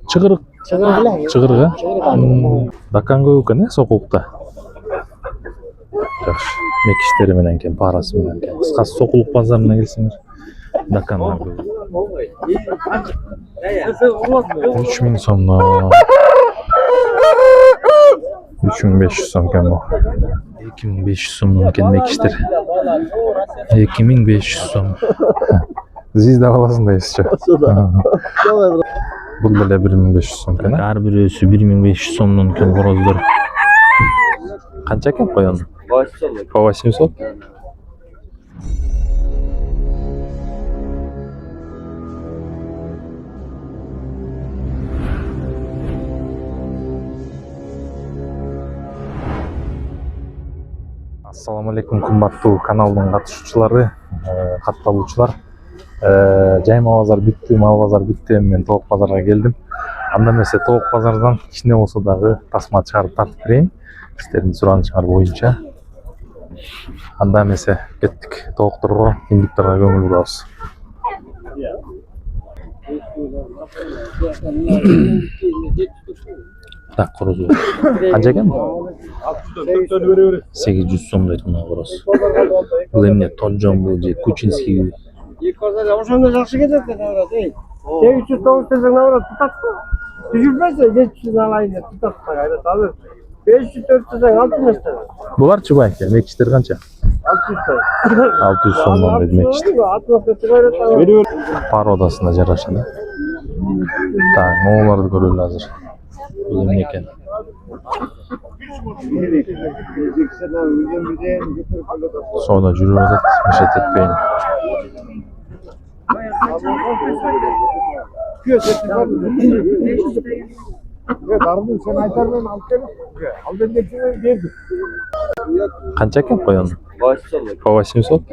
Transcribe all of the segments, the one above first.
Чыгырык. Чыгырык. Дакан көп экен, сокулукта. Жакшы. Мекиштери менен экен, парасы менен экен. Кыскасы сокулук базарына келсеңер, дакандан көп. 3000 сомдон. 3500 сом экен бу. 2500 сомдон экен мекиштер. 2500 сом. Звезда баласын да эсчи. Бул деле 1500 сом экен. Ар бирөөсү 1500 сомдон экен короздор. Канча экен коён? По 800. Ассаламу алейкум, кымбаттуу каналдын катышуучулары, катталуучулар. Жайма базар бүттү, мал базар бүттү, мен тоок базарга келдим. Анда эмесе тоок базардан кичине болсо дагы тасма чыгарып тартып берейин. Сиздердин суранышыңар боюнча. Анда эмесе кеттик тоокторго, индикторго көңүл бурабыз. Так, корозу. Канча экен? 800 сом дейт мына короз. Бул эмне Тонжон бул же Кучинский? Ошондо жакшы кетет да аврат, 809 десең аврат тутат го. Түзүлбөсө 700 алайын деп тутат да кайрат алыр. 504 десең 600 да. Буларчы байке, мекиштер канча? 600 сомдон дейт мекиштер. Пародасына жарашат. Так, мооларды көрөлү азыр. Бул эмне экен? Соода жүрүп атат, мешет этпейин. Sen aytarmen alып келип, ал бергенче бердик. Канча экен коён? По 800.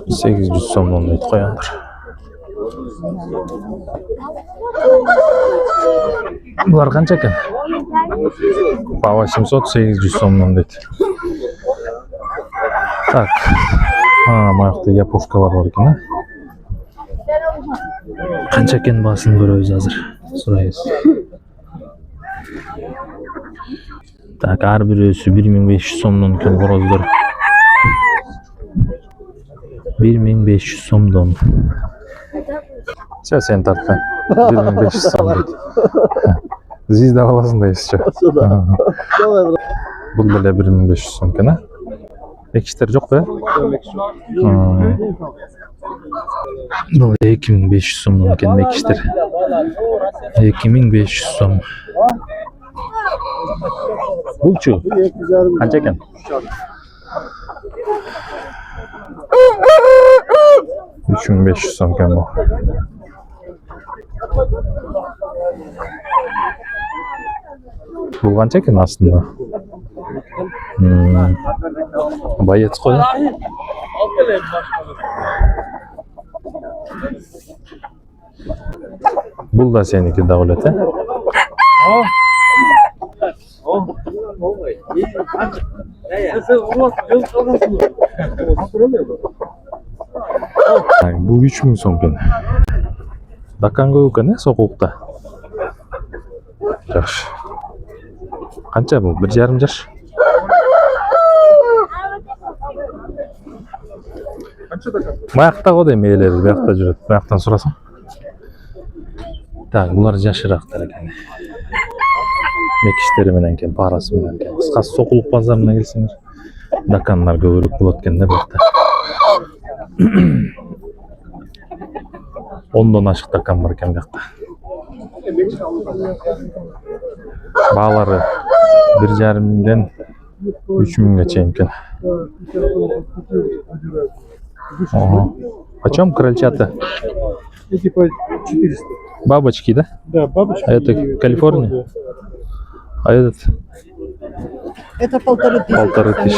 800 сомдон дейт коёндар. Булар канча экен? По 800, 800 сомдон дейт. Так. Маякта япошкалар бар экен, Канча экен баасын көрөбүз азыр. Сурайбыз. Так, ар бирөөсү 1500 сомдон экен короздор. 1500 сомдон. Сейчас сен тартпайм. 1500 сом дейт. Звезда баласын да эсчи. Бул деле 1500 сом экен, Мекиштер жок бе? Бул 2500 сомдон экен мекиштер. 2500 сом. Булчу канча экен? 3500 сом экен бул. Бул канча экен астында? Боец кой. Бул да сеники да болот, Бул 3000 сом экен. Дакан көп экен, сокулукта. Жакшы. Канча бул? 1,5 жаш. Маякта го дейм, ээлери биякта жүрөт. Бияктан сурасаң. Так, булар жашыраактар экен. Мекиштери менен экен, парасы менен экен. Кыскасы сокулук базарына келсеңер, дакандар көбүрөөк болот экен да биякта. 10дон ашык дакан бар экен биякта. Баалары 1,5 миңден 3000ге чейин экен. Почем крольчата? Эти по 400. Бабочки, да? Да, бабочки. А это Калифорния? А этот? Это 1500. 1500.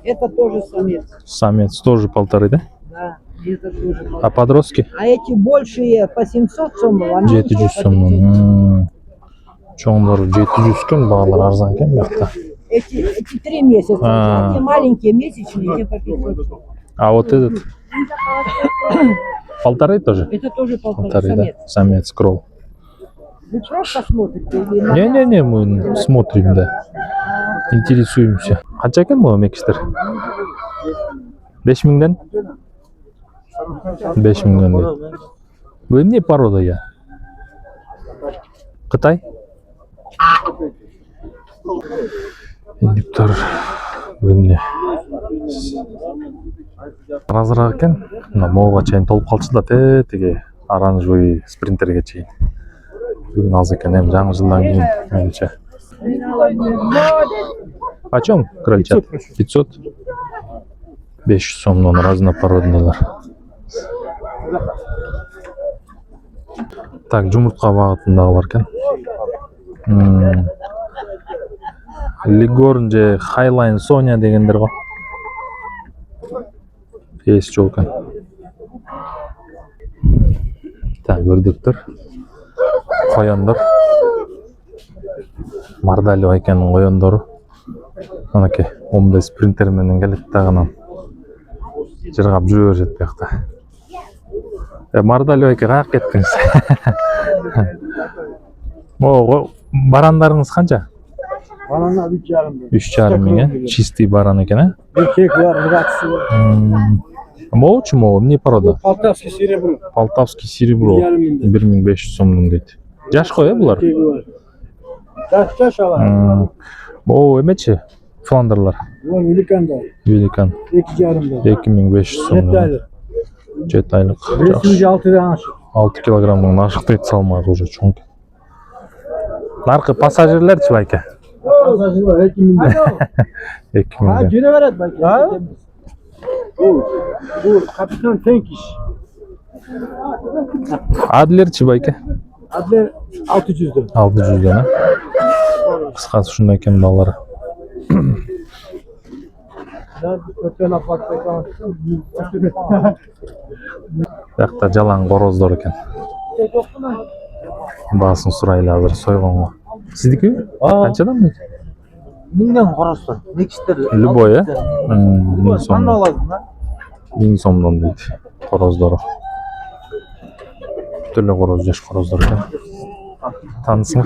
Это тоже самец. Самец тоже 1500, да? Да, это тоже. А подростки? А эти большие по 700 сомов. 700 сом. Чоңдор 700 экен, баалар арзан экен биякта. Эти 3 месяца. А те маленькие месячные, те по 500. А вот этот? Полторы тоже? Это тоже полторы, Полторы, да? самец. Самец, кролл. Вы просто смотрите или на- Не-не-не, мы смотрим, да. Интересуемся. Қанша екен бұл мекістер? 5000-ден? 5000-ден дейді. Бұл не порода я? Қытай? Индюктар. Бұл не? Разырақ екен. Мына моға чейін толып қалшы да теге оранжевый спринтерге чейін. Бүгін аз екен, hem жаңы жылдан кейін меніңше. Почем крольчат? 500? 500 сомнан разнопородныйлар. Так, жұмыртқа бағытындағылар екен. Лигорн же Хайлайн Соня дегендер ғой. Есі жоқ екен. Так, өрдектер. Қояндар. Мардалио екеннің қояндары. Анакей, омдай спринтерменен келеді тағынан. Жырғап жүріп жетпеқті. Мардалио еке қаяқ кеттіңіз? Барандарыңыз қанша? Baranlar 3,5. 3,5 мың, чистый баран екен, Erkek var, ırgatçısı var. Моучу му, не порода? Полтавский серебро. Полтавский серебро. 1500 сомдон дейді. Жаш қой, бұлар? Жаш алар. Эмечи? Фландерлар. Ол великан да. Великан. 2,5 да. 2500 сомдон. 7 айлық. 7 айлық. Ресми 6'dan aşık. 6 килограммның ашық дейді салмағы уже чоң. Нарқы пассажирлерчі байке? Pazarcılar 2.000 da. 2000. Cüre veret belki. Ha? Bu kapitan Tenkiş. Adlerçi байке? Adler 600'dü. 600'ден, Қысқасы шундай екен балалары. Ben öten apakta kalmıştım. Жақта жалаң қороздар екен. Басын сұрайлы азыр сойғанға. Сіздікі? Қаншадан ба? 1000'den koroslar. Nekistler. Любой, е? 1000 сом. Sen alasın lan. 1000 сомдон дейді қороздары. Түрлі қороз, жеш қороздар екен. Танысың?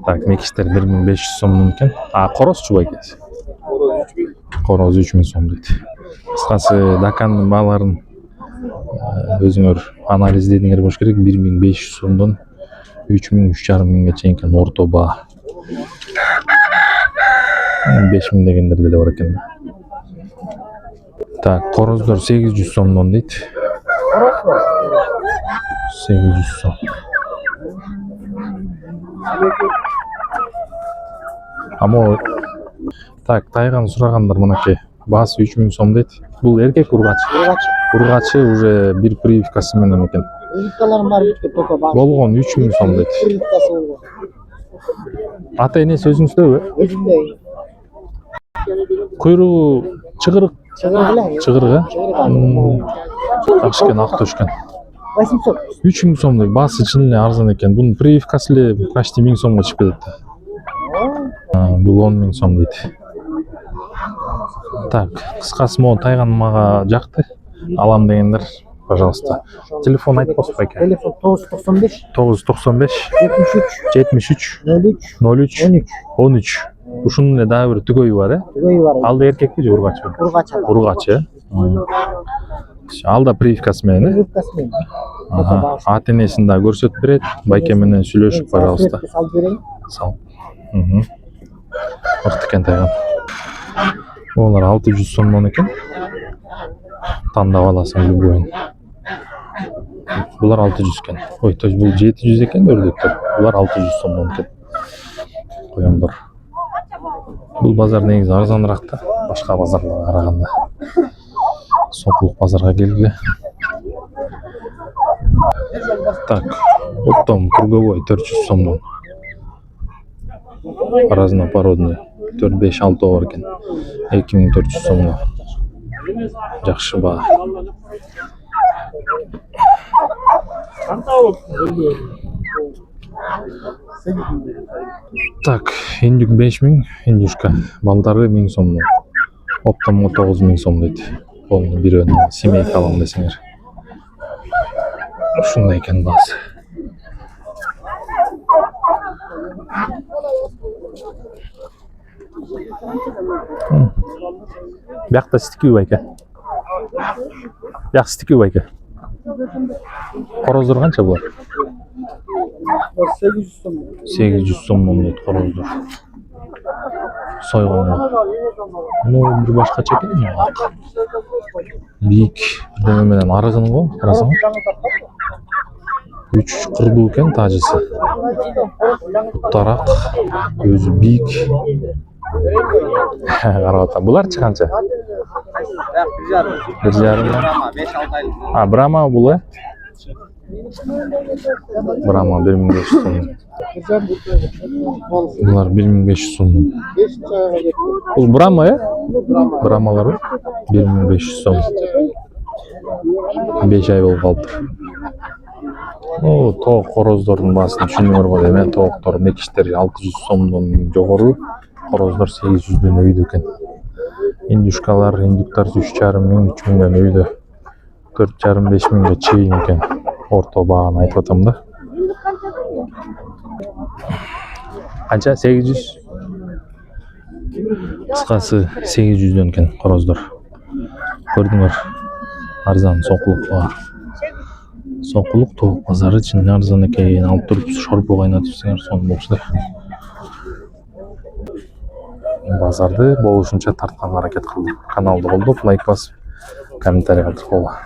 Так, мекіштер 1500 сомдон екен. Қороз чубай кез? Қороз 3000 сом дейді. Қысқасы Даканның бағаларын өзіңөр анализдедіңер болуш керек. 1500 сомдон 3000-3500 чейин екен орто баа. 5000 дегендерде де бар екен. Так, қороздор 800 сомдон дейді. 800 сом. Ама так, тайган сұрағандар мынакей. Басы 3000 сом дейді. Бұл еркек ургачы. Ургачы уже бир прививкасы менен екен. Прививкаларым бар бітке тоқа бар. Болгон 3000 сом дейді. Прививкасы болған. Ата энеси өзүңүздө? Өзімде. Куйругу чыгырык. Чығыры. Жакшы экен, ак төшкөн. 800. 3000 сом дейді. Басы чын эле арзан екен. Бунун прививкасы эле почти 1000 сомго чыгып кетет. Бул 10.000 сом дейді. Так, қысқасы могу тайган мага жакты. Алам дегендер, пожалуйста. Телефон айтып коесуз байке. Telefon 995 995 73 73 03 03 13. Ушунун эле дагы бир түгөйү бар, э? Түгөйү бар. Алда эркекпи же ургачпы? Ургач ала. Ургач, э? Алда прививкасы менен, э? Прививкасы менен. Ата энесин да көрсөтүп берет. Байке менен сүйлөшүп, пожалуйста. Салып берейин. Сал. Мыкты экен тайган. Олар 600 сомдон экен. Тандап аласың любойун. Булар 600 экен. Ой, то есть бул 700 экен өрдөктөр. Булар 600 сомдон экен. Кояндар. Бул базар негизи арзаныраак да, башка базарларга караганда. Сокулук базарга келгиле. Так, оптом круговой 400 сомдон. Разнопородный 4-5-6 бар екен. 2400 сомго. Жакшы баа. Так, индюк 5000, индюшка. Балдары 1000 сомдон. Оптомго 9000 сом дейт. полный бирөөнү семейка алам десеңер. Ушундай экен баасы. Биякта стикүү байке. Бияк стикүү байке. Короздор канча булар? 800 сом. 800 сом дейт короздор. Сойгон. Ну, бир башкача экен. Бийик деме менен арыгын го, карасаң. 3 кырдуу экен тажысы. Буттараак, өзү бийик. Карап атам. Буларчы канча? 1,5. Брама бул э? Брама 1500 сом. Булар 1500 сом. Бул Брама э? Брамалар 1500 сом. 5 ай болуп калыптыр. Тоок короздордун баасын түшүнүңөр го эме, тооктор мекиштер 600 сомдон жогору, короздор 800дөн өйдө экен. Индюшкалар, индюктар 3,5 миң, 3 миңден өйдө. 4,5-5 миңге чейин экен. Орто бааны айтып атам да. Канча? 800? Кыскасы 800дөн экен короздор. Көрдүңөр? Арзан сокулук бар. Сокулук тоок базары чын арзан экен. Алып туруп шорпу кайнатып жесеңер сонун болчудай. Базарды болушунча тартканга аракет кылдым. Каналды колдоп, лайк басып, комментарий калтырып койгула.